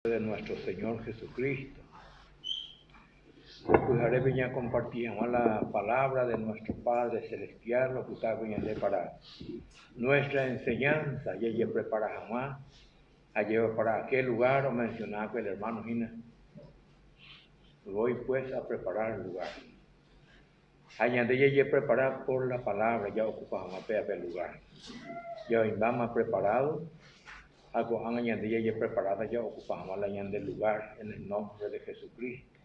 De nuestro Señor Jesucristo. Pues ahora venía a compartir la palabra de nuestro Padre Celestial, lo que está viniendo para nuestra enseñanza, y ella prepara jamás, a llevar para aquel lugar, o mencionar que el hermano Gina, voy pues a preparar el lugar. Allá de ella preparar por la palabra, ya ocupa jamás el lugar. Ya vamos preparado. Algo añadida y preparada ya ocupamos la del lugar en el nombre de Jesucristo.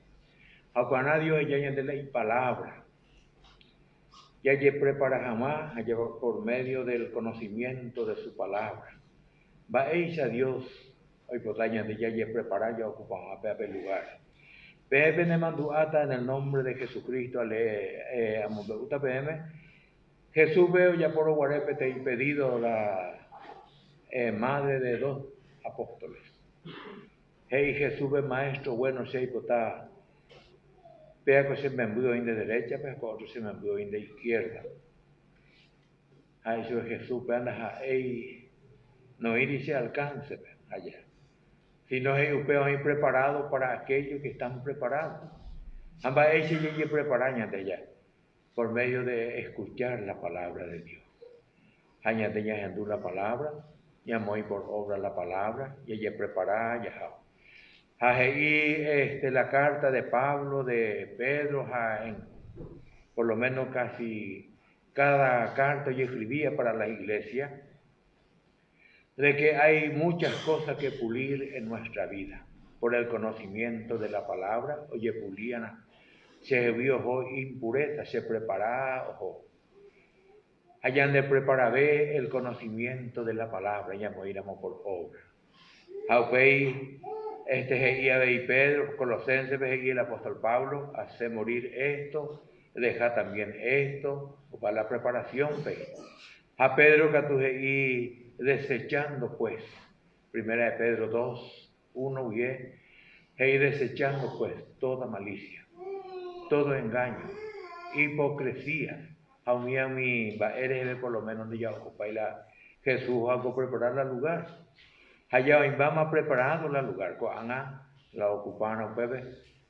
Algo a Dios ya añade la palabra. Ya prepara jamás a llevar por medio del conocimiento de su palabra. Va a Dios hoy por añadir ya preparar ya ocupamos el lugar. Pepe ne manduata en el nombre de Jesucristo ale a PM. Jesús veo ya por Guarepe te he impedido la madre de 2 apóstoles. Hey, Jesús es maestro bueno, se está. Vea que se me envió de derecha, pero otro se me envió de izquierda. Ahí eso Jesús, anda ahí, no ir y se alcance allá. Sino es usted preparado para aquellos que están preparados. Ambas ahí se preparan de allá, por medio de escuchar la palabra de Dios. Añade ya en la palabra, ya muy por obra la palabra, y ella preparada ya. Ahí la carta de Pablo, de Pedro, por lo menos casi cada carta yo escribía para la iglesia, de que hay muchas cosas que pulir en nuestra vida, por el conocimiento de la palabra, oye, pulían, se vio impureza, se preparaba, ojo. Allá de preparar el conocimiento de la palabra, ya moriremos por obra. Aunque y Pedro, Colosenses, y el apóstol Pablo, hace morir esto, deja también esto, para la preparación, a Pedro y desechando pues, primera de Pedro 2, 1, y desechando pues toda malicia, todo engaño, hipocresía, a mí, eres por lo menos ya ocupáis la Jesús, hago preparar el lugar. Allá vamos preparando el lugar, la ocupan,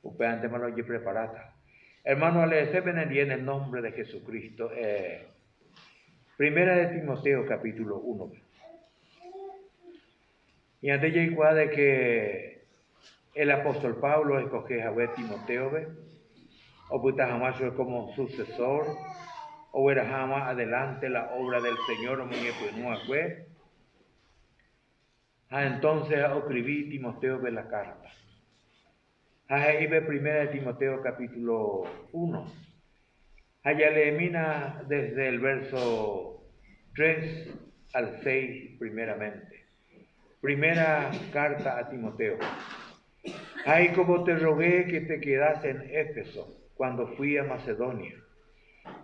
usted antes me lo he preparado. Hermano, le en el nombre de Jesucristo. Primera de Timoteo, capítulo 1. Y antes ya igual de que el apóstol Pablo escoge a Timoteo, o puta jamás como sucesor, o era jamás adelante la obra del Señor, o muñeco no fue. Entonces escribí Timoteo de la carta. Ahí ve primera de Timoteo capítulo 1. Allá le mina desde el verso 3 al 6 primeramente. Primera carta a Timoteo. Ahí como te rogué que te quedas en Éfeso cuando fui a Macedonia,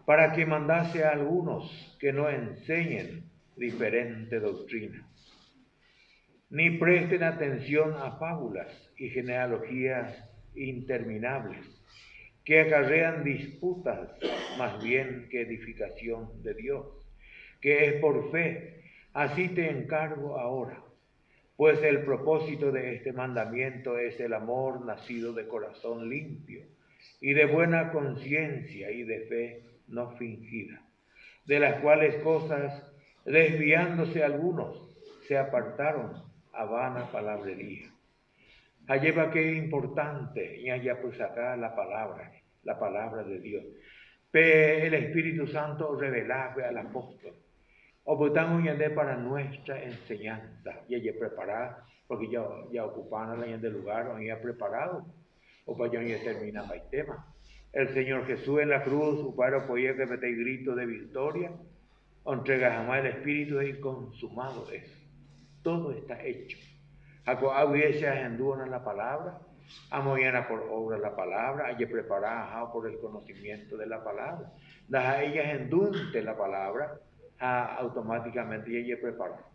para que mandase a algunos que no enseñen diferente doctrina, ni presten atención a fábulas y genealogías interminables, que acarrean disputas más bien que edificación de Dios, que es por fe. Así te encargo ahora, pues el propósito de este mandamiento es el amor nacido de corazón limpio y de buena conciencia y de fe no fingida, de las cuales cosas, desviándose algunos, se apartaron a vana palabrería. Allá que es importante, y allá pues acá la palabra de Dios. El Espíritu Santo revelaba al apóstol. O pues estamos para nuestra enseñanza, y allá preparar, porque ya ocuparon la del lugar, o ya preparado, o para ya terminaba el tema. El Señor Jesús en la cruz, para poder que mete grito de victoria, entrega jamás el Espíritu y consumado es. Todo está hecho. Hubiese en la palabra, amoyana por obra la palabra, hay preparada por el conocimiento de la palabra. Las ellas endunte la palabra, automáticamente ella preparada.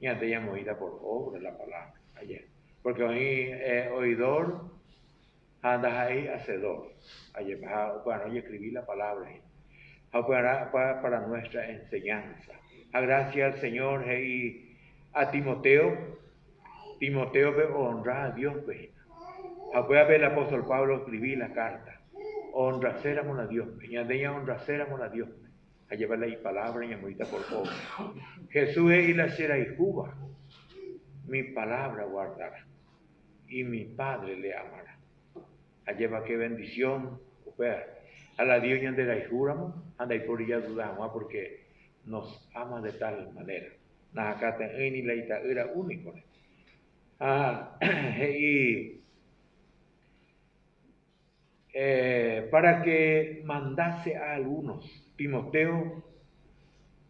Y antes ella movida por obra la palabra, ayer. Porque hoy oidor, andas ahí hacedor. Ayer, bueno, yo escribí la palabra para nuestra enseñanza. Gracias al Señor y a Timoteo, Timoteo ve honra a Dios ve. Apuea ve el apóstol Pablo escribir la carta. Honra seramos a Dios. Ñandeña honra seramos a Dios. A llevarle ahí palabra y amorita por poco. Jesús es y la sera y Cuba. Mi palabra guardará. Y mi Padre le amará. A lleva qué bendición. A la Dios ñande la juramos. Anda y por ella dudamos porque nos ama de tal manera. Acá ni la ita era único. Y para que mandase a algunos, Timoteo,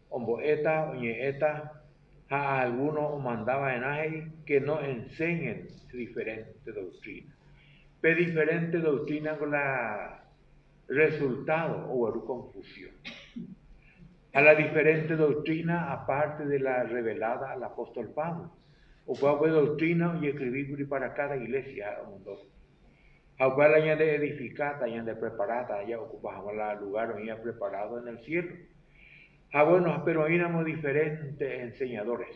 Omboeta, Oñeeta, a algunos mandaba en ahí que no enseñen diferente doctrina. Pero diferente doctrina con la resultado o confusión. A la diferente doctrina, aparte de la revelada al apóstol Pablo. O cuál doctrina y escribir para cada iglesia mundo. A cual añade edificada, añade preparada, ya ocupamos el lugar ya preparado en el cielo. Bueno, pero éramos diferentes enseñadores.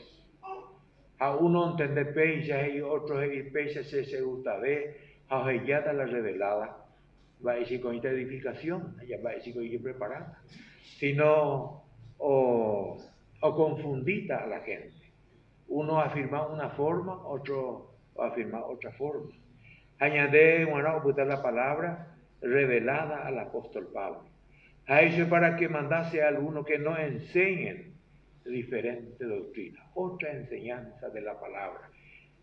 A uno entende pecha y otros pecha se gusta ver, a ella la revelada, va a decir con esta edificación, ella va a decir con ella preparada. Sino, o confundita a la gente. Uno afirma una forma, otro afirma otra forma. Añade, bueno, ocultar la palabra revelada al apóstol Pablo. A eso para que mandase a alguno que no enseñen diferente doctrina, otra enseñanza de la palabra,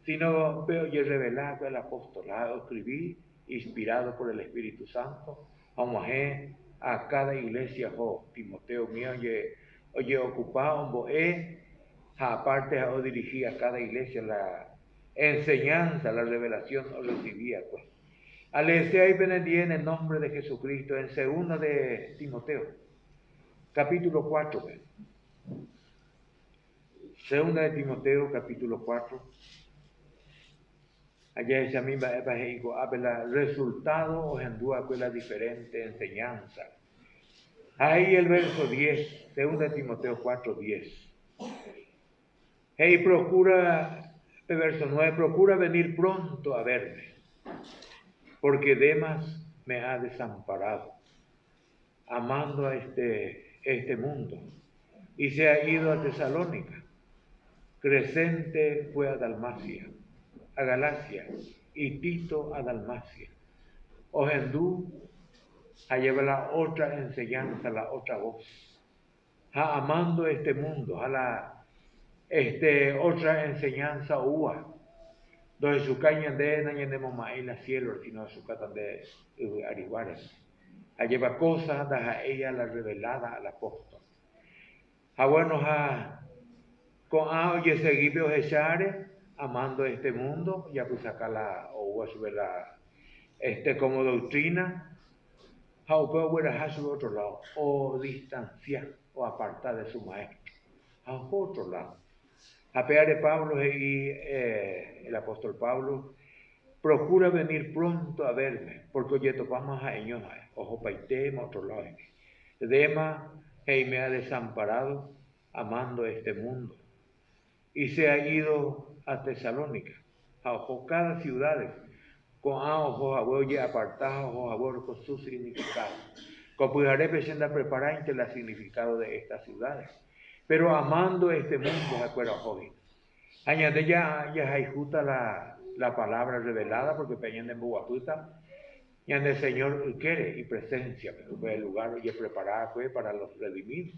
sino veo y revelado el apostolado, escribí, inspirado por el Espíritu Santo, a cada iglesia, Timoteo mío, oye ocupado, aparte a dirigir a cada iglesia la enseñanza, la revelación o recibía, pues. Alesea y benedía en el nombre de Jesucristo, en 2 de Timoteo, capítulo 4. 2 de Timoteo, capítulo 4. Allá esa misma habla resultado o en la diferente enseñanza. Ahí el verso 10, 2 de Timoteo 4, 10. Hey, procura, el verso 9, procura venir pronto a verme, porque Demas me ha desamparado, amando a este mundo, y se ha ido a Tesalónica. Crescente fue a Dalmacia, a Galacia, y Tito a Dalmacia. Ogendú a llevar la otra enseñanza, la otra voz, amando este mundo, a la otra enseñanza ua, donde su caña de nañanemos en la cielo, sino su catan de arihuares. A llevar cosas, a ella la revelada al apóstol. Bueno, con oye seguibio echare, amando este mundo, ya pues acá la o sobre la como doctrina, o puede a su otro lado, o distanciar o apartar de su maestro, a otro lado. A pegar de Pablo y el apóstol Pablo procura venir pronto a verme, porque oye topamos a ellos, ojo paitemos otro lado. Dema me ha desamparado amando este mundo y se ha ido a Tesalónica, a ojo cada ciudad, con ojos abuelo apartados, ojos abuelo con su significado. Copujaré presenta preparar el significado de estas ciudades, pero amando este mundo, acuerdo hoy. Añade ya hay justa la palabra revelada, porque peñan de Buaputa, y el Señor quiere y presencia, el lugar y preparada pues, para los redimidos.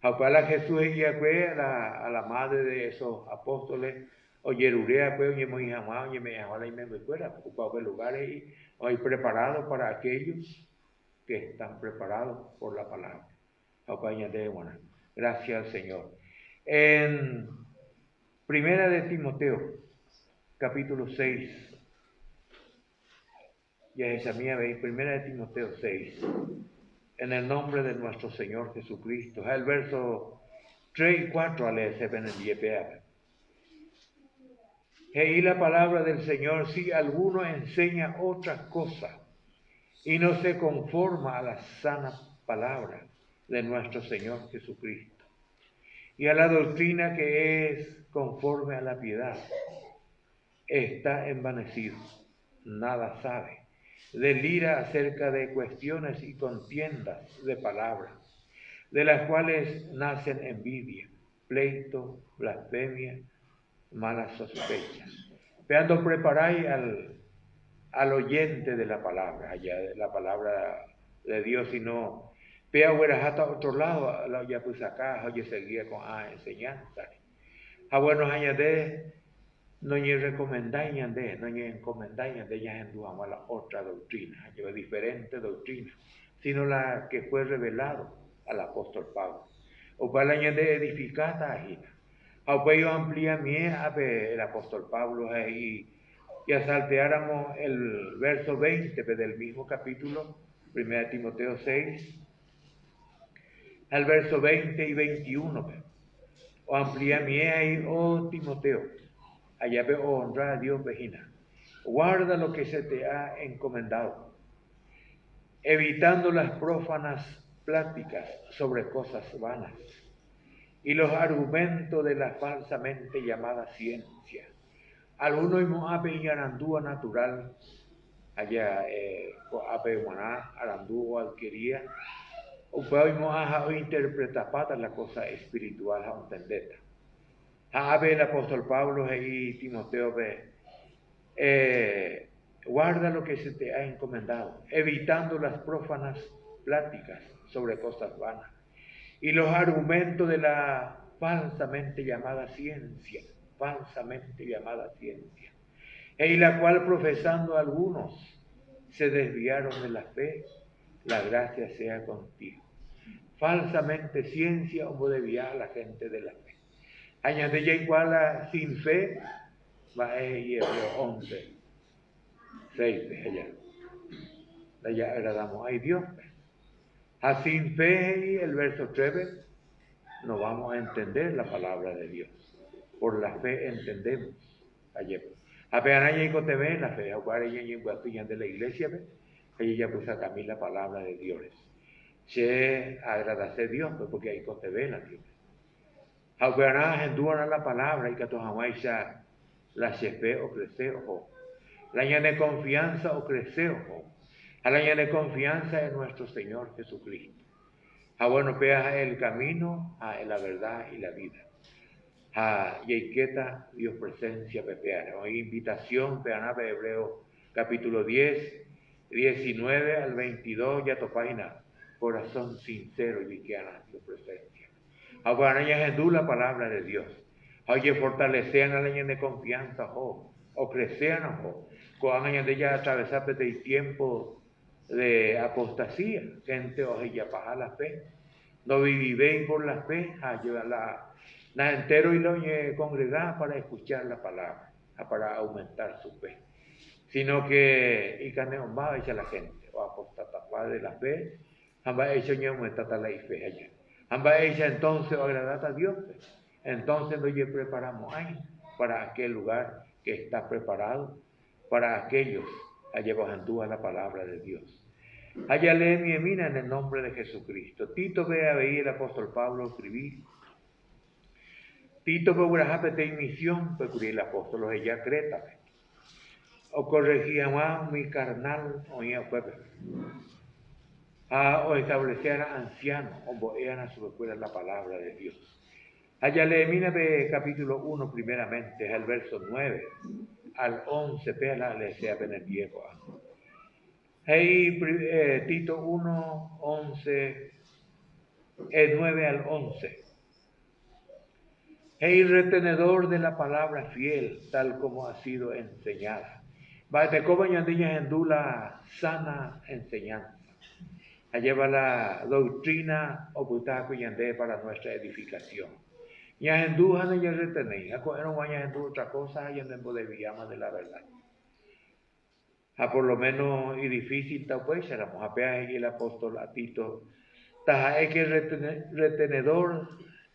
A Jesús y a la madre de esos apóstoles, oye, Rurea, pues, oye, muy amado, oye, me ahora y me recuerda, ocupado el lugar y hoy preparado para aquellos que están preparados por la palabra. Añade, bueno, gracias al Señor. En Primera de Timoteo, capítulo 6. Ya esa mía veis, Primera de Timoteo 6. En el nombre de nuestro Señor Jesucristo. El verso 3 y 4 ale se ven en Yepea. Y la palabra del Señor, si alguno enseña otra cosa y no se conforma a la sana palabra de nuestro Señor Jesucristo y a la doctrina que es conforme a la piedad, está envanecido, nada sabe, delira acerca de cuestiones y contiendas de palabras, de las cuales nacen envidia, pleito, blasfemia, malas sospechas. Cuando preparáis al oyente de la palabra, allá de la palabra de Dios, y no pea hueras hasta otro lado, ya pues acá, oye, seguía con enseñanza. Bueno, añade, no ni recomendáis, no ni encomendáis, ya en la otra doctrina, lleva diferente doctrina, sino la que fue revelado al apóstol Pablo. O para añadir edificada agina. Aunque amplía el apóstol Pablo y salteáramos el verso 20 del mismo capítulo, 1 Timoteo 6, al verso 20 y 21. O amplía ahí, oh Timoteo, allá ve honra a Dios, vejina. Guarda lo que se te ha encomendado, evitando las prófanas pláticas sobre cosas vanas y los argumentos de la falsamente llamada ciencia. Algunos moabe y arandúa natural, allá ape maná, arandúa alquería, o podemos interpretar para la cosa espiritual a entender. Abe el apóstol Pablo y Timoteo guarda lo que se te ha encomendado, evitando las prófanas pláticas sobre cosas vanas y los argumentos de la falsamente llamada ciencia, y la cual profesando algunos se desviaron de la fe, la gracia sea contigo. Falsamente ciencia o desviar a la gente de la fe. Añade ya igual a sin fe, va a Hebreos 11, 6, allá agradamos a Dios. A sin fe, el verso 3, no vamos a entender la palabra de Dios. Por la fe entendemos. Ayer. Apenas ya te la fe, ahora ya de la iglesia, ella ya puso a mí la palabra de Dios. Se agradece a Dios, porque ahí te ve la Dios. Ahora enduran la palabra y que tu jamás la chefe o crece ojo. La añade de confianza o crece ojo. A la añade de confianza en nuestro Señor Jesucristo. Bueno, veas el camino, la verdad y la vida. Yeiqueta, Dios presencia, pepeana. Hoy invitación, peana, Hebreos capítulo 10, 19 al 22, ya tu página, corazón sincero, yeiqueana, Dios presencia. Ahora ya es la palabra de Dios. Oye, fortalecean a la de confianza, o crecean, cojan de ya atravesar el tiempo de apostasía, gente ya baja la fe. No vivéis por la fe, la entero y lo congregar para escuchar la palabra, para aumentar su fe. Sino que, y caneo más echa la gente, o apostata de la fe, amba hecho ni aumentar la fe allá. Amba hecha entonces o agradar a Dios, entonces nos preparamos ahí para aquel lugar que está preparado para aquellos a llevar la palabra de Dios. Allá lee mi emina en el nombre de Jesucristo. Tito ve a ver el apóstol Pablo escribir. Tito ve una misión, porque el apóstol ella creta. O corregía más mi carnal, o ya fue. O establecer a ancianos, o boean a su escuela la palabra de Dios. Allá lee mina de capítulo 1 primeramente, es el verso 9 al 11, pela le sea en el viejo. Hey, Tito 1, 11, 9 al 11. Hey, retenedor de la palabra fiel, tal como ha sido enseñada. Te cobañandillas en dula sana enseñanza. Lleva la doctrina oputaco y ande para nuestra edificación. Ya en duja no ya retenéis. No vaya en otra cosa y en debíamos de la verdad. Por lo menos y difícil pues éramos a peaje y el apóstol a Tito taja es que retenedor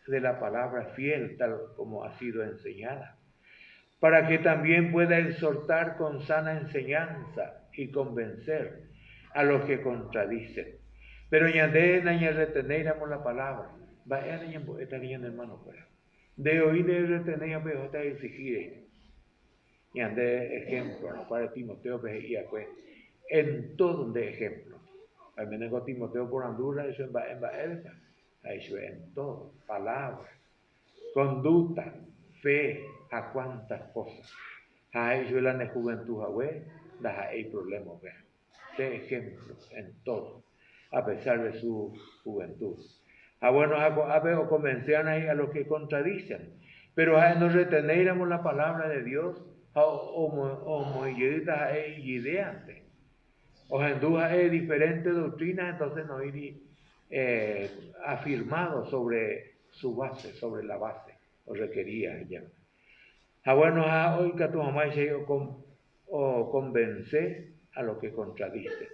de la palabra fiel tal como ha sido enseñada para que también pueda exhortar con sana enseñanza y convencer a los que contradicen. Pero ya de reteneramos la palabra vaya esta niña hermano fuera de oír de retener pero está exigir y ande ejemplo, no para Timoteo, y en todo de ejemplo. Al menos Timoteo por Andura, eso en Baelga, eso en todo, palabra, conducta, fe, a cuántas cosas. A eso la juventud, hay problemas, de ejemplo en todo, a pesar de su juventud. Bueno, o convencean ahí a los que contradicen, pero no retenéramos la palabra de Dios, o ideante, o en duda es diferente doctrina, entonces no ir afirmado sobre su base, sobre la base, o requería ya. Bueno, hoy que tu mamá o convence a los que contradicen,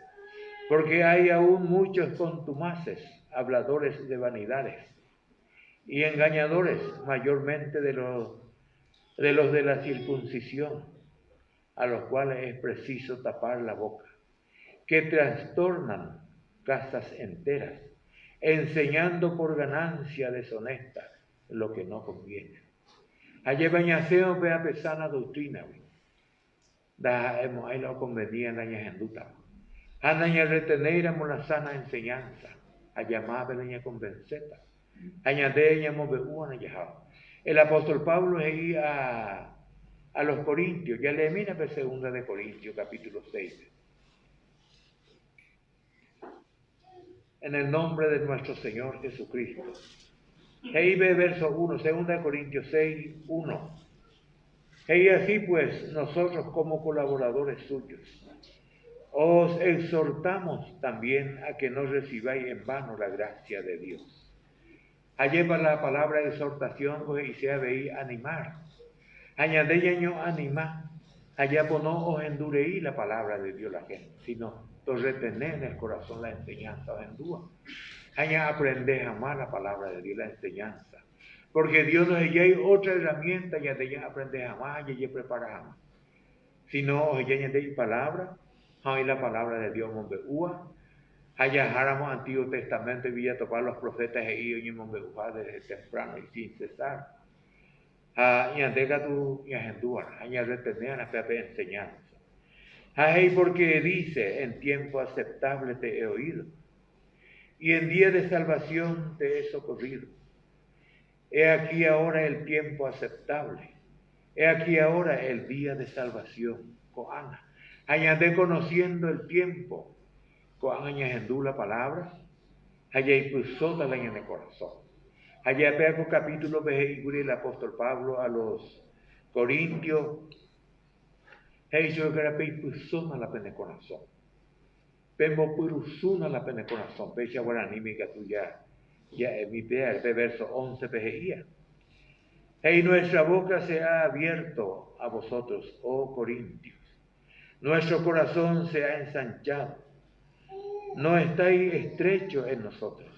porque hay aún muchos contumaces, habladores de vanidades y engañadores, mayormente de los de la circuncisión, a los cuales es preciso tapar la boca, que trastornan casas enteras, enseñando por ganancia deshonesta lo que no conviene. Allí bañaseo vea pesana doctrina, ahí lo convenía en la ñajenduta. Anaña reteneramos la sana enseñanza, a llamar a la convenceta, añadeñamos beúana yajao. El apóstol Pablo ahí a los Corintios, ya le mira segunda de Corintios, capítulo 6. En el nombre de nuestro Señor Jesucristo. Ahí ve verso 1, segunda de Corintios 6, 1. Y así pues, nosotros como colaboradores suyos, os exhortamos también a que no recibáis en vano la gracia de Dios. Allí para la palabra exhortación, pues, y sea veí animar. Añadeño animar. Allá pues no os endureí la palabra de Dios la gente, sino os retener en el corazón la enseñanza, os endúa. Allá aprendés a amar la palabra de Dios, la enseñanza. Porque Dios nos hay otra herramienta, ya de ella aprendes a amar, ya preparas a amar. Si no, os ya de palabra, hay la palabra de Dios, Monbeúa. Allá haramos Antiguo Testamento y vía topar los profetas e ellos y Monbeúa desde temprano y sin cesar. Y andega tu y agendúa, allá retener a la enseñanza. Ahí porque dice, en tiempo aceptable te he oído, y en día de salvación te he socorrido. He aquí ahora el tiempo aceptable. He aquí ahora el día de salvación. Coana. Añade conociendo el tiempo. Coana añadú la palabra. Allá y puso la en el corazón. Allá pego capítulo vejículo el apóstol Pablo a los Corintios. Hey, yo creo que puso la pena el corazón. Pemo purusuna la pena el corazón. Pecha guaranímica tuya. Ya en mi verso 11 pejeía. Y nuestra boca se ha abierto a vosotros, oh Corintios. Nuestro corazón se ha ensanchado. No estáis estrechos en nosotros,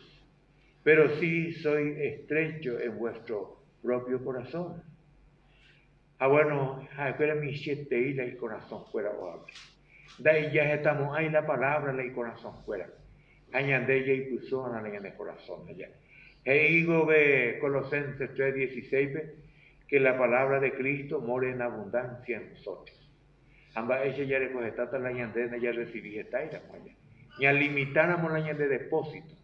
pero sí soy estrecho en vuestro propio corazón. Bueno, espera mi siete y el corazón fuera o abre. De ahí ya estamos, ahí la palabra, el corazón fuera. Añade ya y puso en el corazón allá. Digo de Colosenses 3:16, que la palabra de Cristo more en abundancia en nosotros. Amba ella ya recoge tata la ñandena ya recibí esta ira allá. Ya limitáramos la de depósito.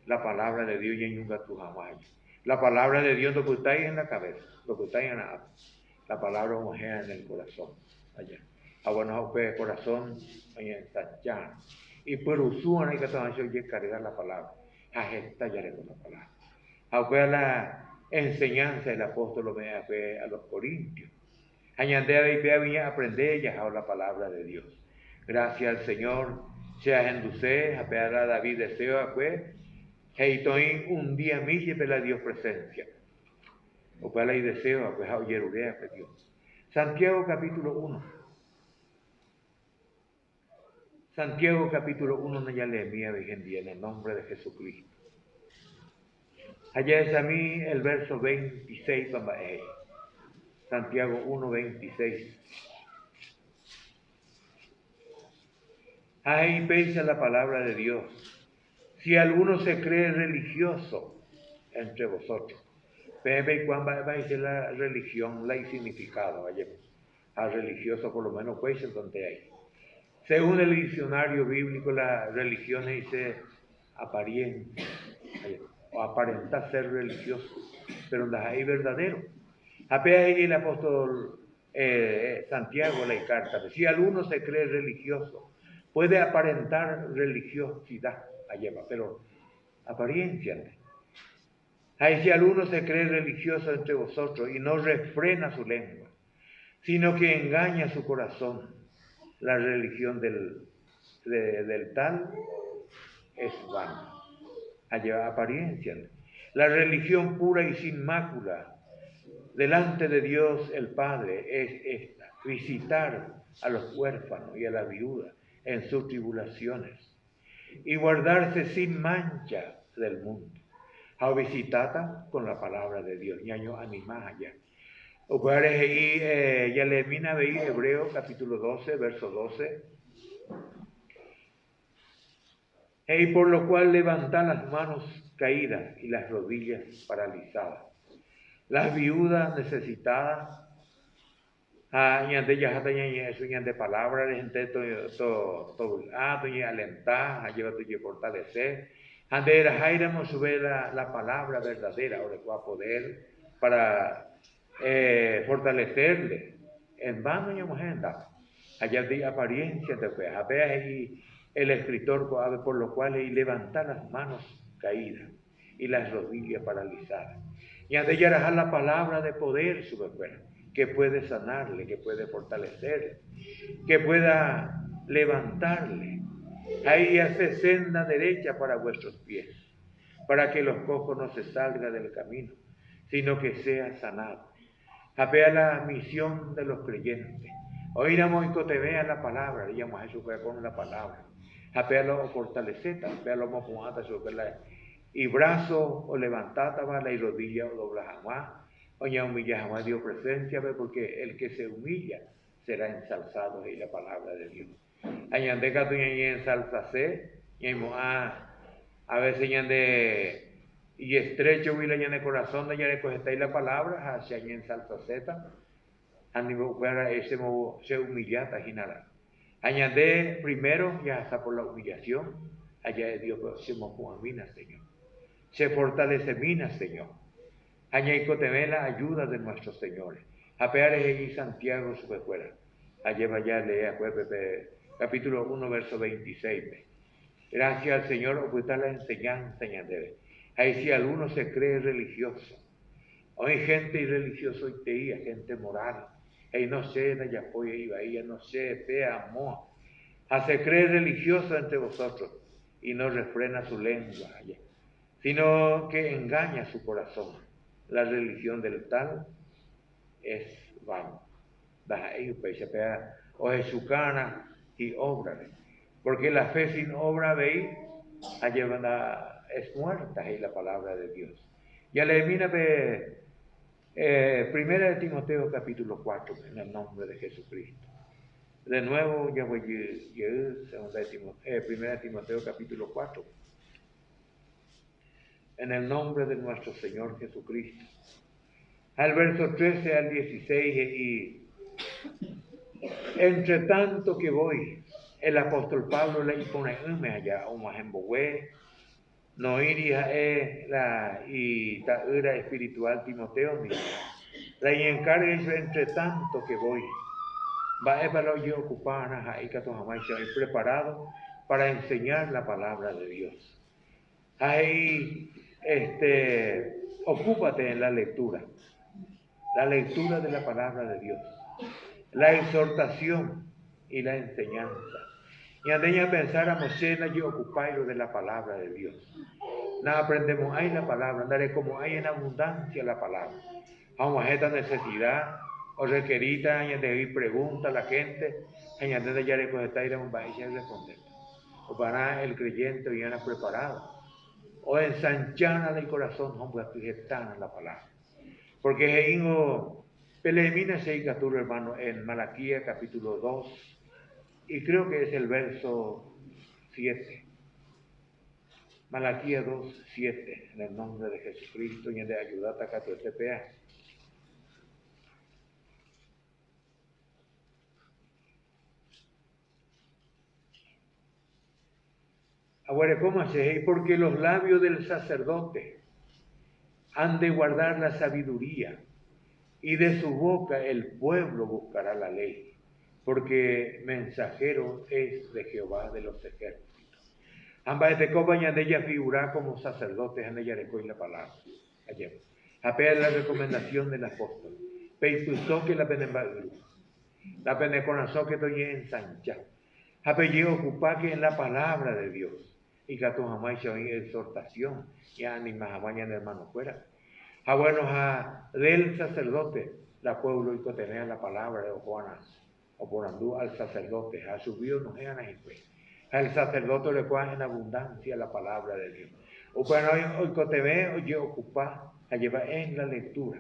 La palabra de Dios ya nunca tu jamás. La palabra de Dios lo que está ahí en la cabeza, lo que está ahí en la palabra homogénea en el corazón allá. Bueno, el corazón está ya. Y por usuario hay que también cargar la palabra. A esta ya con la palabra. Aunque la enseñanza del apóstol lo ve a los Corintios. Añade y vea aprender ya la palabra de Dios. Gracias al Señor. Sea enduce, a pedir a David deseo a que heitoin un día mille pela Dios presencia. O para y deseo a que oyerurea a Dios. Santiago capítulo 1. Santiago capítulo 1 no ya le mía virgen día en el nombre de Jesucristo. Allá es a mí el verso 26 para Santiago 1:26. Ahí pesa la palabra de Dios. Si alguno se cree religioso entre vosotros, ve cuándo va a ser la religión, la y significado. a religioso por lo menos pues donde hay. Según el diccionario bíblico, la religión dice apariencia, o aparenta ser religioso, pero no hay verdadero. Apenas el apóstol Santiago la carta, si alguno se cree religioso, puede aparentar religiosidad, pero apariencia. Ahí si alguno se cree religioso entre vosotros y no refrena su lengua, sino que engaña su corazón, la religión del tal es vana. Allá apariencia. La religión pura y sin mácula delante de Dios el Padre es esta: visitar a los huérfanos y a la viuda en sus tribulaciones y guardarse sin mancha del mundo. A visitata con la palabra de Dios. Ñaño animás allá. O cuares ahí ya le mina veí Hebreo capítulo 12, verso 12. Y por lo cual levantan las manos caídas y las rodillas paralizadas. Las viudas necesitadas, ñande ya hata eso ñande palabras de gente doña alentar, lleva tu fortalecer. Ande era jairamos sube la palabra verdadera, ahora va a poder para fortalecerle. En vano ña mujer allá de apariencia de fe, a ver ahí el escritor por lo cual y levantar las manos caídas y las rodillas paralizadas. Y ande ya dejar la palabra de poder sube fuera, que puede sanarle, que puede fortalecerle, que pueda levantarle. Ahí hace senda derecha para vuestros pies, para que los cojos no se salgan del camino, sino que sea sanado. Apea la misión de los creyentes. Oíramos y te vea la palabra, digamos a Jesús con la palabra. Apea lo fortaleceta, apea lo mojata sobre la y brazo o levantata va y rodilla o dobla jamás. Oña humilla jamás Dios presencia, porque el que se humilla será ensalzado y la palabra de Dios. Añandeca tu ñañe ensalzase, ñaimo a veces ñande y estrecho huila ñande corazón de ñande cogestáis la palabra, hacia ñe ensalzaseta, animo fuera ese se humillata jinara. Añande primero ya hasta por la humillación, allá de Dios se mojuamina, Señor. Se fortalece mina, Señor. Añaico te la ayuda de nuestros señores. Apeares y Santiago sube fuera. Allá vaya lea capítulo 1, verso 26. Gracias al Señor, ocultar la enseñanza, ñandere. Ahí si alguno se cree religioso. Hoy gente irreligiosa hoy teía, gente moral. Ahí no sé, ya apoya iba, ella no sé, fe, amor. Se cree religioso entre vosotros y no refrena su lengua allá, sino que engaña su corazón. La religión del tal es vano. O Jesucana y obra. Porque la fe sin obra veis, es muerta y la palabra de Dios. Ya le mira primera de Timoteo capítulo 4, en el nombre de Jesucristo. De nuevo ya voy a primera de Timoteo capítulo 4. En el nombre de nuestro Señor Jesucristo. Al verso 13 al 16, y entre tanto que voy, el apóstol Pablo le impone allá, un majembohue, no iría la y taura espiritual Timoteo, la y encarga entre tanto que voy, va a para yo ocupar ahí que jamás se preparado para enseñar la palabra de Dios. Ahí, ocúpate en la lectura de la palabra de Dios, la exhortación y la enseñanza. Y andeña a pensar a Moshe y ocupáis de la palabra de Dios. Nada aprendemos, hay la palabra, andaré como hay en abundancia la palabra. Vamos a esta necesidad o requerita, añade pregunta a la gente, añade ya le contestar y un país y responder. O para el creyente viene preparado. O ensanchana el corazón, hombre, aprietana la palabra. Porque Jeingo Pelemina se captura, hermano, en Malaquía capítulo 2, y creo que es el verso 7. Malaquía 2, 7, en el nombre de Jesucristo, y en de ayudar a CATOTPA. Ahora, ¿cómo hace? Porque los labios del sacerdote han de guardar la sabiduría, y de su boca el pueblo buscará la ley, porque mensajero es de Jehová de los ejércitos. Ambas de compañía de ella figura como sacerdotes en ella recoge la palabra. Ayer. Apea la recomendación del apóstol. Peituzó que la penembalú. La penecorazón que estoy ensancha. Apelle ocupar que en la palabra de Dios. Y que tu jamás exhortación. Y anima jamás en hermano fuera. A bueno, del sacerdote, la pueblo y que tenía la palabra de Juanas. O por andú al sacerdote. A subido no eran a al sacerdote le cuesta en abundancia la palabra de Dios. O para hoy que te ve, oye, ocupar, a llevar en la lectura.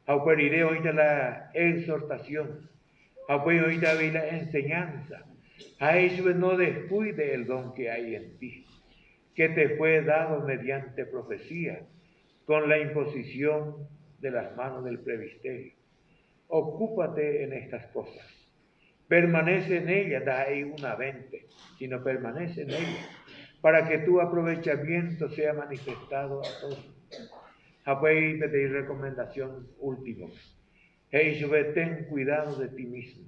A pediré hoy de la exhortación. A pedir hoy de la enseñanza. A eso no descuide el don que hay en ti, que te fue dado mediante profecía, con la imposición de las manos del presbiterio. Ocúpate en estas cosas. Permanece en ella, da ahí una 20, sino permanece en ella, para que tu aprovechamiento sea manifestado a todos. Apoy pedir recomendación última. Hey, ten cuidado de ti mismo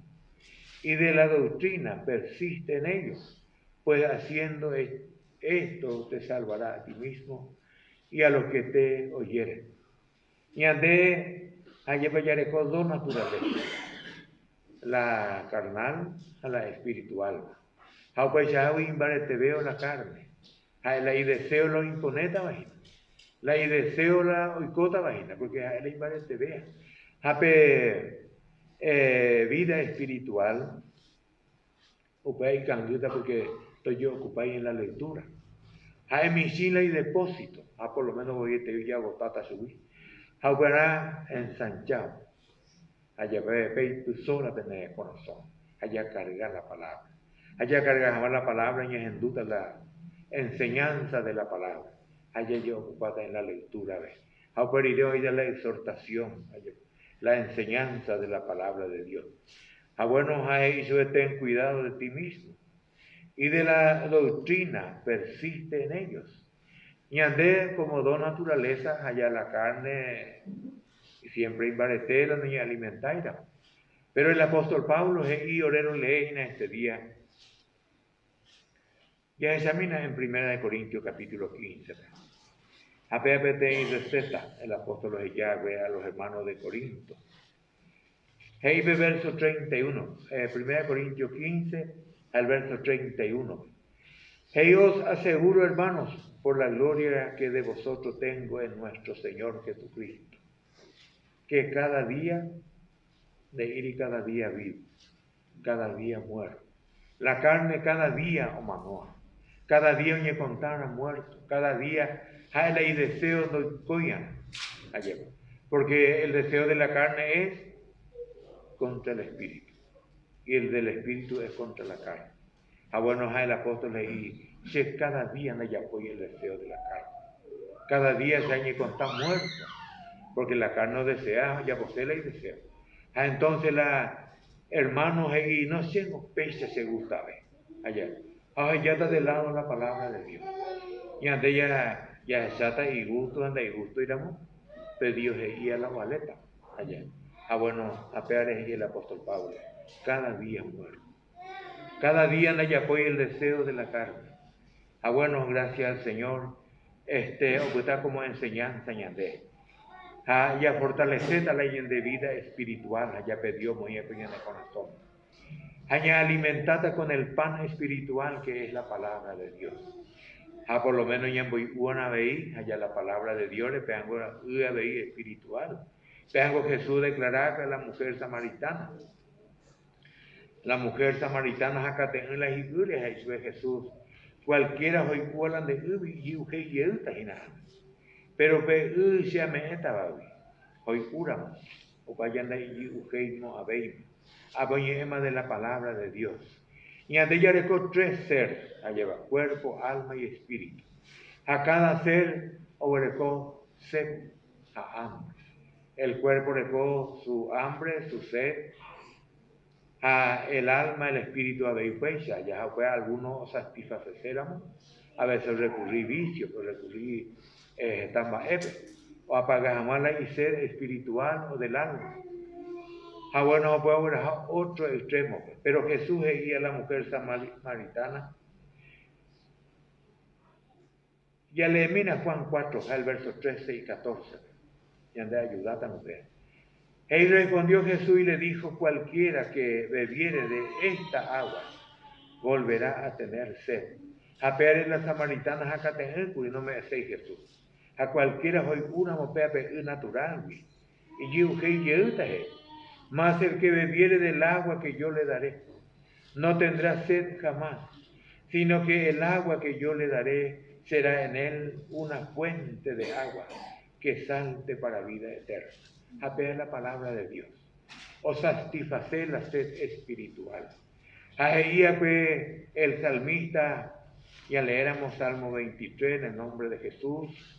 y de la doctrina, persiste en ello, pues haciendo esto te salvará a ti mismo y a los que te oyeren. Y andé a llevar con dos naturalezas, la carnal a la espiritual. Pues te veo la carne. La y deseo lo imponeta vagina. La y deseo la oicota vagina, porque la te vea. Vida espiritual. Upay candiota porque estoy yo ocupado en la lectura. Emisila y depósito. Por lo menos voy a te ya botata subir. Verá ensanchado. Allá ve tu sola tener corazón. Allá cargar la palabra. Allá cargar la palabra y en duda la enseñanza de la palabra. Allá yo ocupada en la lectura. Ahora iré hoy de la exhortación. La enseñanza de la palabra de Dios. Bueno, eso ten cuidado de ti mismo. Y de la doctrina, persiste en ellos. Y andé como dos naturalezas, allá la carne, siempre invaretela ni alimentaira. Pero el apóstol Pablo, y orero lee en este día, ya examina en 1 Corintios capítulo 15. APPT y receta, el apóstol Yahweh a los hermanos de Corinto. Heibe verso 31, 1 Corintios 15 al verso 31. Os aseguro, hermanos, por la gloria que de vosotros tengo en nuestro Señor Jesucristo, que cada día de ir y cada día vivo, cada día muero. La carne cada día manoa, cada día me contara muerto, cada día hay y deseo no coyan allá, porque el deseo de la carne es contra el espíritu y el del espíritu es contra la carne. Bueno, el apóstol y si cada día me apoya el deseo de la carne, cada día se hay que estar muerto, porque la carne no desea, ya posee y desea. Entonces la hermanos y no se peces se gusta ver allá. Ya está de lado la palabra de Dios. Y ande ya chata y gusto, anda y gusto iramos, pero Dios y a la maleta allá. Bueno, a peares y el apóstol Pablo, cada día muerto. Cada día anda y apoya el deseo de la carne. Bueno, gracias al Señor, está como enseñanza y ande. Ya fortalecer la ley de vida espiritual, ya pidió muy en el corazón. Ya alimentada con el pan espiritual que es la palabra de Dios. Por lo menos ya voy una vez, allá la palabra de Dios, le pegango una vez espiritual. Pegango Jesús declarar a la mujer samaritana. La mujer samaritana acá tiene las higuras, ahí sube Jesús. Cualquiera hoy puedan de ubi y uge y pero pe se me estaba hoy curamos o vayan de allí ugeimo a veim aboñema de la palabra de Dios y ante ella recó tres seres allá cuerpo, alma y espíritu. A cada ser obrecó sed a hambre. El cuerpo recó su hambre, su sed. El alma, el espíritu a veim ya fue algunos satisfacéramos A veces recurrí vicio, pero recurrí tamba o apagar y ser espiritual o del alma. Bueno, no puedo ver otro extremo, pero Jesús guía a la mujer samaritana. Ya le mira Juan 4, el verso 13 y 14. Y ande a ayudar a la mujer. Y respondió Jesús y le dijo: cualquiera que bebiere de esta agua volverá a tener sed. A pedir las samaritanas acá tener, pues no me hace Jesús. A cualquiera hoy una mopea natural, y yo que mas el que bebiere del agua que yo le daré, no tendrá sed jamás, sino que el agua que yo le daré será en él una fuente de agua que salte para vida eterna. A pedir la palabra de Dios, o satisfacer la sed espiritual. Ahí pues el salmista, ya leéramos Salmo 23 en el nombre de Jesús.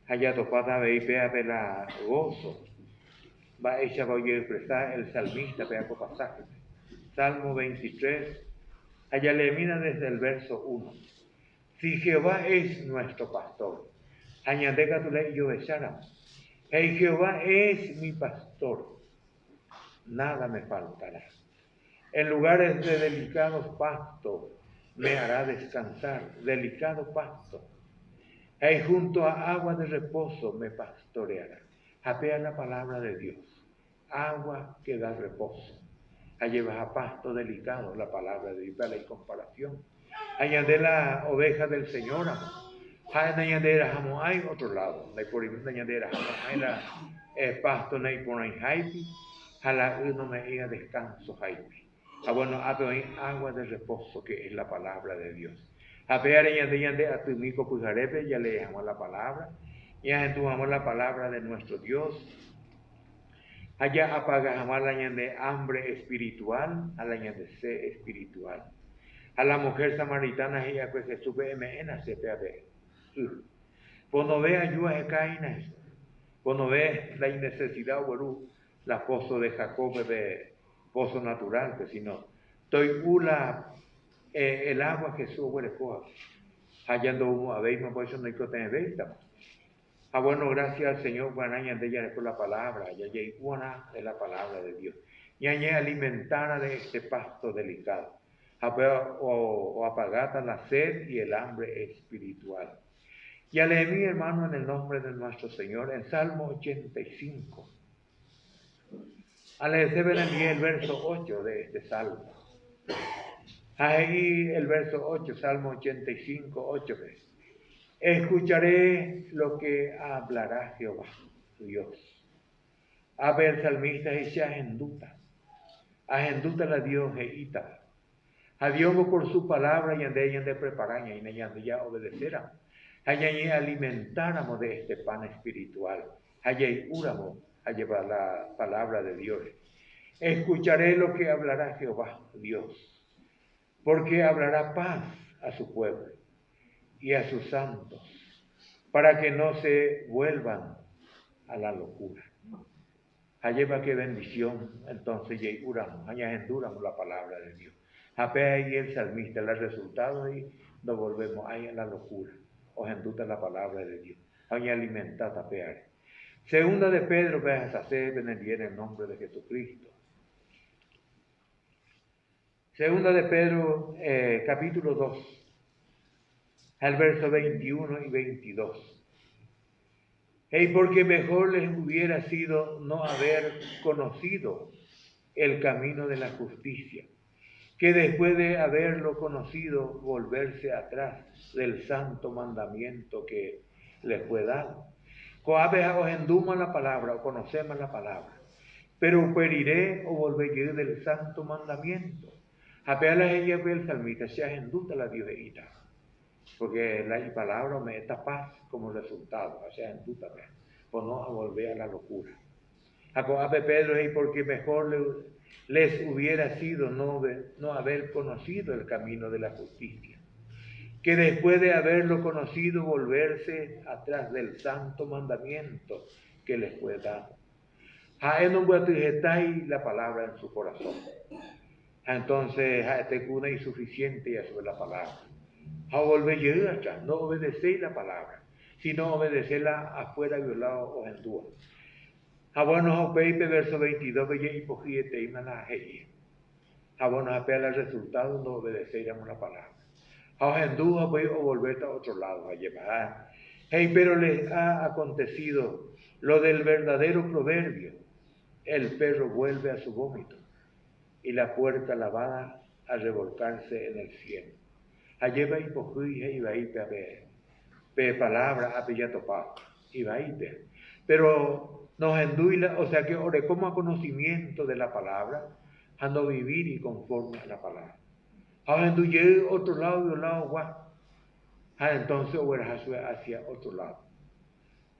Allá topada veipea la gozo. Va ella voy a expresar el salmista peaco pasaje. Salmo 23, allá le mira desde el verso 1. Si Jehová es nuestro pastor, añadega tu ley yo besara. Hey, Jehová es mi pastor, nada me faltará. En lugares de delicados pastos me hará descansar, delicado pasto. Y junto a agua de reposo me pastoreará. Apea la palabra de Dios, agua que da reposo. Allí vas a pasto delicado, la palabra de Dios, para la comparación. Añade la oveja del Señor, hay otro lado, hay la pasto, no hay por ahí, jala uno me iba descanso, bueno, agua de reposo, que es la palabra de Dios. A tu mico pujarepe, ya le dejamos la palabra, ya entuamos la palabra de nuestro Dios. Allá apaga jamás la de hambre espiritual, a la de sed espiritual. A la mujer samaritana, ella pues Jesús ve se ve. Pues no ve ayuda de Caínas, pues no ve la necesidad, la pozo de Jacob, de pozo natural, que si no, estoy el agua que sube coja, hallando humo a veis, por eso no hay que tener veita. Bueno, gracias al Señor, guanaña de ella por la palabra, ya hay una de la palabra de Dios. Y añade alimentara de este pasto delicado, o apagata la sed y el hambre espiritual. Y a mi hermano, en el nombre de nuestro Señor, en Salmo 85. Se ven el verso 8 de este Salmo. Ahí el verso 8, Salmo 85, 8 veces. Escucharé lo que hablará Jehová, tu Dios. A ver, salmista, y se agenduta la Dios eita. A Dios por su palabra y ande de preparaña y ya obedecerá. Allá alimentáramos de este pan espiritual. Allá úramos a llevar la palabra de Dios. Escucharé lo que hablará Jehová, Dios, porque hablará paz a su pueblo y a sus santos, para que no se vuelvan a la locura. Allá va que bendición, entonces ya oramos, allá enduramos la palabra de Dios. Apea ahí el salmista, el resultado y nos volvemos ahí a la locura. Os enduta la palabra de Dios. Allá alimentad a pear. Segunda de Pedro, veas a hacer en el nombre de Jesucristo. Segunda de Pedro, capítulo 2, al verso 21 y 22. Porque mejor les hubiera sido no haber conocido el camino de la justicia, que después de haberlo conocido, volverse atrás del santo mandamiento que les fue dado. Coabe os enduma la palabra, o conocemos la palabra, pero periré o volveré del santo mandamiento. Apenas ella ve el salmista, se agenduta la diosita, porque la palabra me da paz como resultado, o sea, enduta, por no volver a la locura. Ape Pedro, y porque mejor les hubiera sido no haber conocido el camino de la justicia, que después de haberlo conocido volverse atrás del santo mandamiento que les fue dado. No guatujetai la palabra en su corazón. Entonces, te cuna insuficiente y sobre la palabra. A volver llegar atrás, no obedecéis la palabra, sino obedecerla afuera violado o en dúa. A bueno, Jopepe, verso 22, que y pojite y manajei. A bueno, a el resultado, no obedeceríamos la palabra. A en dúa, voy a volver a otro lado, a llevar. Hey, pero les ha acontecido lo del verdadero proverbio. El perro vuelve a su vómito y la puerta lavada a revolcarse en el cielo. Allí va y pojí, y va y pe palabra a pillatopa, y va y pe. Pero nos enduila, o sea que ore como conocimiento de la palabra, a no vivir y conforme a la palabra. Ahora enduye otro lado y otro lado, guau. Entonces ora hacia otro lado.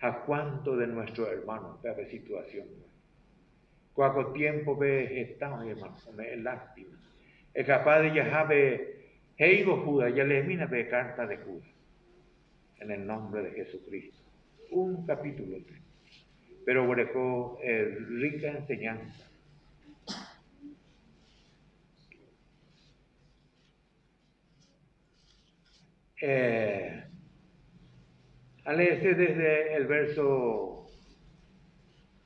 ¿A cuánto de nuestros hermanos ve situación? Cuando tiempo ve estamos hermanos, es lástima. Es capaz de ya ve heigo Judas, ya le mina ve carta de Judas. En el nombre de Jesucristo. Un capítulo. Pero dejó rica enseñanza. Al leerse desde el verso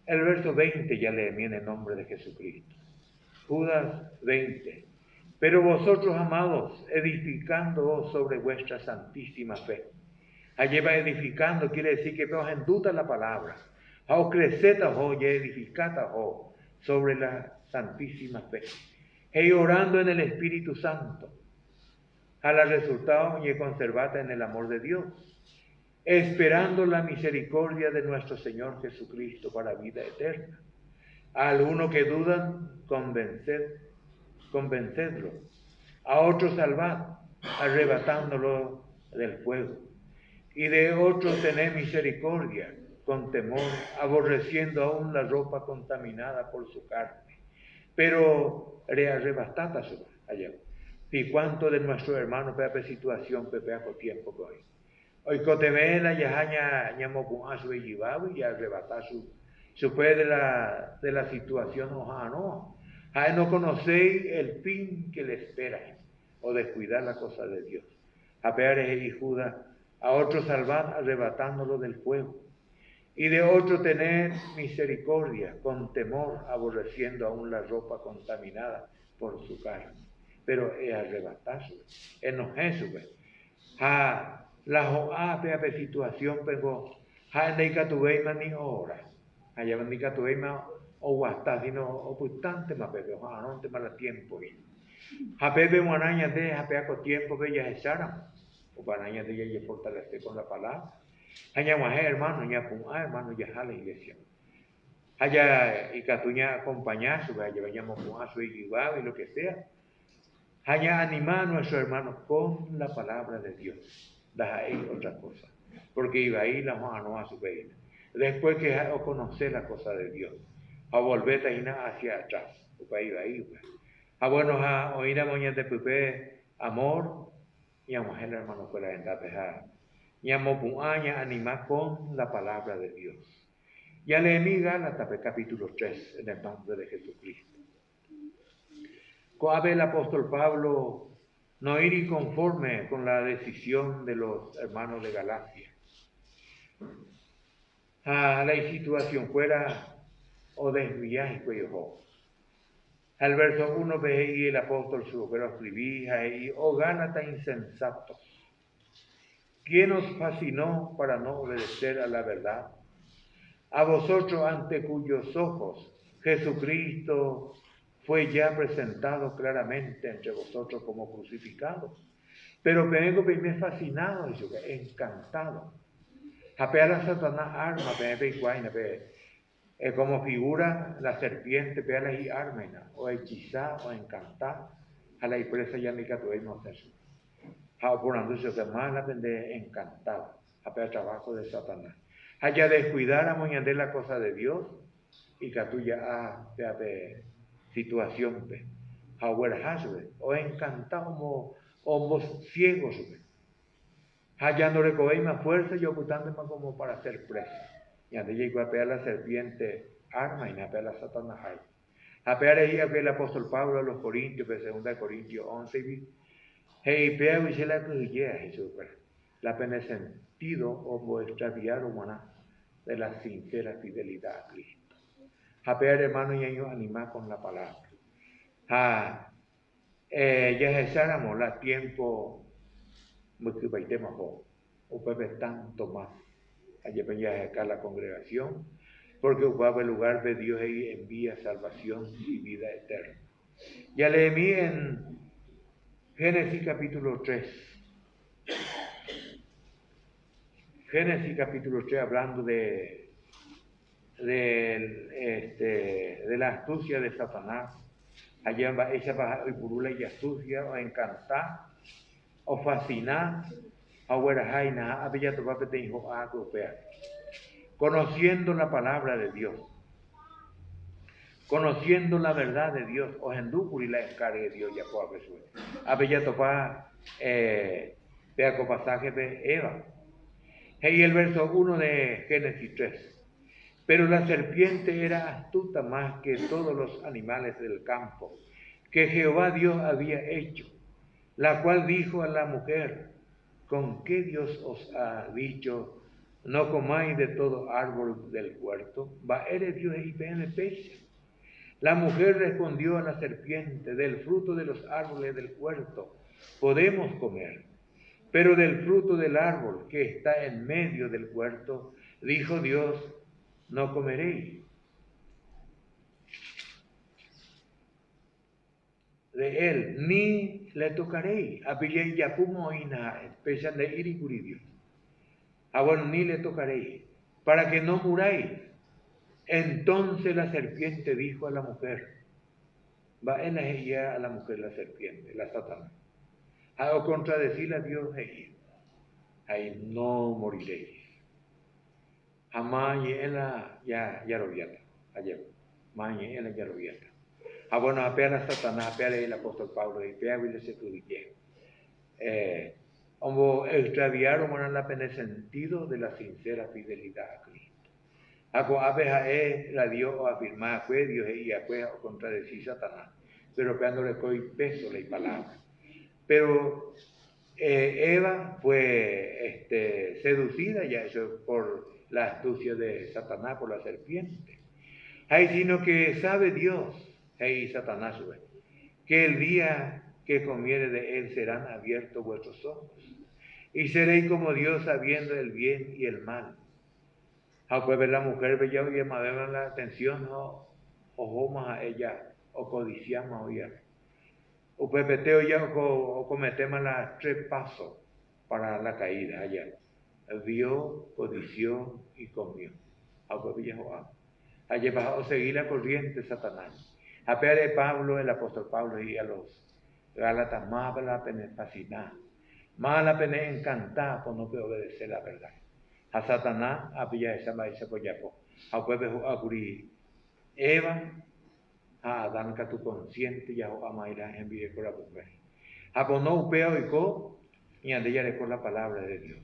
20 ya le viene el nombre de Jesucristo. Judas 20. Pero vosotros, amados, edificando sobre vuestra santísima fe. Allí va edificando, quiere decir que vemos en duda la palabra. O creceta y edificata sobre la santísima fe. Y orando en el Espíritu Santo. A la resultado y conservada en el amor de Dios. Esperando la misericordia de nuestro Señor Jesucristo para vida eterna. A alguno que dudan, convencedlo. A otro salvad, arrebatándolo del fuego. Y de otro tener misericordia, con temor, aborreciendo aún la ropa contaminada por su carne. Pero rearrebatada allá. Y cuánto de nuestros hermanos pepe situación, pepe con tiempo que hoy. Hoy cotemela ya ñamo a su llevado y arrebatar su fe de la situación no. No conocéis el fin que le espera o descuidar la cosa de Dios. A Pérez y Judas, a otro salvar arrebatándolo del fuego, y de otro tener misericordia, con temor, aborreciendo aún la ropa contaminada por su carne. Pero es arrebatarse, es no Jesús. La joa pe situación pegó, en deika tuveima ni hora, allá en deika tuveima o guasta, sino o putante más pepe, no te mala tiempo. A pepe guanaña de, a peaco tiempo que ya echaran. O panaña de ella y fortalecer con la palabra. Allá hermano, ya hermano, ya a la iglesia. Allá y catuña acompañar, allá vayamos a su y lo que sea. Allá animar a nuestros hermanos con la palabra de Dios. Da ahí otra cosa. Porque iba ahí la mano a su vez. Después que conocer la cosa de Dios. A volver hacia atrás. Porque iba ahí. Bueno, a oír a moña de pepe amor. Y a mujer hermano fuera en la peja. Y a mopuaña animar con la palabra de Dios. Ya le emiga la tape capítulo 3 en el nombre de Jesucristo. Coabe el apóstol Pablo no ir inconforme con la decisión de los hermanos de Galacia. A la situación fuera o desviar cuello. Al verso 1 ve y el apóstol su pero escribí ahí, Gálatas insensatos. ¿Quién os fascinó para no obedecer a la verdad? A vosotros ante cuyos ojos Jesucristo fue ya presentado claramente entre vosotros como crucificado. Pero me fascinado, encantado. Apear a Satanás arma, como figura la serpiente, peala y armena, o hechizar o encantar, a la empresa ya me catuvimos eso. Por anuncio que más la tendré encantado, apear trabajo de Satanás. Allá descuidar a moñandé la cosa de Dios, y que tú ya situación, o encantado como ciegos, allá no recogéis más fuerza y ocupando más como para hacer presa. Y antes llegó a pegar la serpiente arma y a pegar la Satanás. A pegar ahí el apóstol Pablo a los Corintios, de 2 Corintios 11, Hey, pea y se la que Jesús, la pena sentido o extraviar humana de la sincera fidelidad a Cristo. A pear hermano y ellos animar con la palabra. Ya es la tiempo muy que baitemos o puede tanto más. Allá venía acá la congregación, porque ocupaba el lugar de Dios y envía salvación y vida eterna. Ya leí en Génesis capítulo 3. Génesis capítulo 3 hablando de la astucia de Satanás. Allá va ella va y purula y astucia o encantar o fascinar a Huerajaina a Bella Topapete hijo a Copea. Conociendo la palabra de Dios, conociendo la verdad de Dios, o y la encargue de Dios ya por Jesús. A Bella Topa vea con pasaje de Eva. Y el verso 1 de Génesis 3. Pero la serpiente era astuta más que todos los animales del campo que Jehová Dios había hecho, la cual dijo a la mujer: ¿con qué Dios os ha dicho, no comáis de todo árbol del huerto? Va eres Dios y ven peixe. La mujer respondió a la serpiente: del fruto de los árboles del huerto podemos comer, pero del fruto del árbol que está en medio del huerto, dijo Dios, no comeréis de él, ni le tocaréis. Apillé yapumo ina, especial de iricuridio. Bueno, ni le tocaréis, para que no muráis. Entonces la serpiente dijo a la mujer, va en ella a la mujer la serpiente, la Satanás, o contradecir a Dios ella, ahí no moriréis. Jamás en la ya roviata, ayer, mañana en la ya roviata. Bueno, apenas Satanás, apenas el apóstol Pablo, y apenas se tudille. Como extraviaron la pena el sentido de la sincera fidelidad a Cristo. Ako abeja la Dios o afirmar fue Dios y después o contradecir Satanás, pero peándole coi peso la palabra. Pero Eva fue seducida ya eso por la astucia de Satanás, por la serpiente. Hay sino que sabe Dios, y Satanás, que el día que comiere de él serán abiertos vuestros ojos, y seréis como Dios sabiendo el bien y el mal. Pues ver la mujer bella y llama la atención, ¿no? Ojo más a ella, o codiciamos ya. O pues peteo ya, o cometemos las 3 pasos para la caída allá. Vio, codició y comió. Pues bella Joab. Allá va a seguir la corriente de Satanás. A pesar de Pablo, el apóstol Pablo y a los Gálatas, más la pena fascinar, más la pena encantar por no obedecer la verdad. A Satanás había esa maíz poyapo. A pueblo a curi Eva, a Adán que tu consciente ya a Mayra envíe con la mujer. A pono upeo y co y ande ya con la palabra de Dios.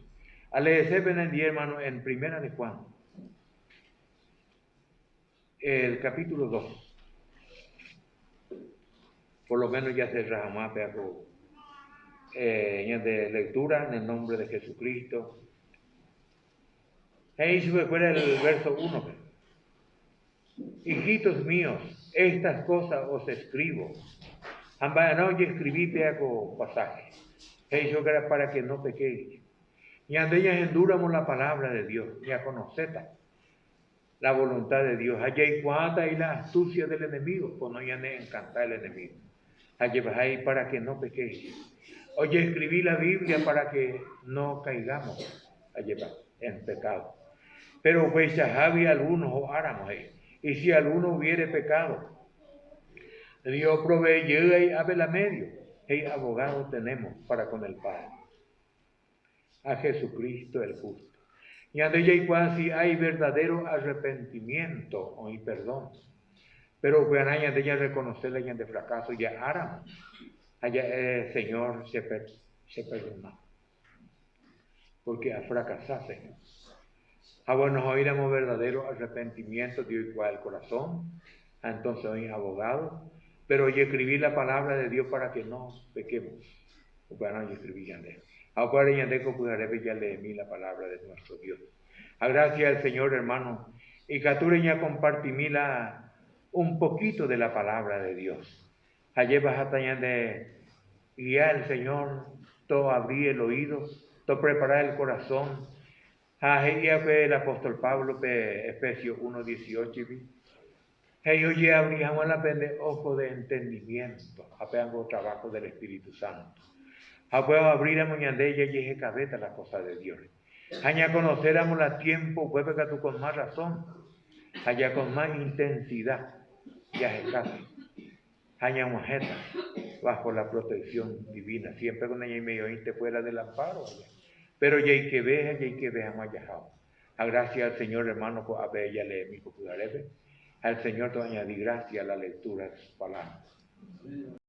A leer en hermano en primera de Juan, el capítulo 2. Por lo menos ya se jamás pero de lectura en el nombre de Jesucristo. Ahí se fuera el verso 1. Hijitos míos, estas cosas os escribo. No escribí peaco pasaje. Eso era para que no pequéis. Y andeñas enduramos la palabra de Dios, ya conoceta la voluntad de Dios. Allá hay cuanta y la astucia del enemigo, pues no ya ne encanta el enemigo. Allá vas ahí para que no pequéis. Oye, escribí la Biblia para que no caigamos allá va, en pecado. Pero pues ya había algunos o áramos ahí. Y si alguno hubiere pecado, Dios provee y abre la medio. Y abogado tenemos para con el Padre. A Jesucristo el justo. Y ande ya igual si hay verdadero arrepentimiento o perdón. Pero pues allá de ella reconocer la de fracaso ya áramos. Allá el Señor se perdona. Porque a fracasar, Señor. Bueno, oiremos verdadero arrepentimiento, Dios igual el corazón. Entonces hoy abogado. Pero hoy escribí la palabra de Dios para que no pequemos. Bueno, yo escribí yande. Ahora yande copujarebe ya leí la palabra de nuestro Dios. Gracias al Señor, hermano. Y catureña compartimila un poquito de la palabra de Dios. Ayer vas a de guiar al Señor, todo abrir el oído, todo preparar el corazón. Ahí fue el apóstol Pablo, Efesios 1:18. Ellos ya abríamos la pende ojo de entendimiento, apenas trabajo del Espíritu Santo. Puedo abrir a mañana y dije cabeza las cosas de Dios. Allá conoceramos la tiempo, puede que tú con más razón, allá con más intensidad, ya es casi. Allá mojeta, bajo la protección divina, siempre con ella y medio te fuera del amparo allá. Pero ya hay que ver, mayajao. A gracias al Señor, hermano, por haber ya leído mi popularebe. Al Señor te añadí gracias a la lectura de sus palabras.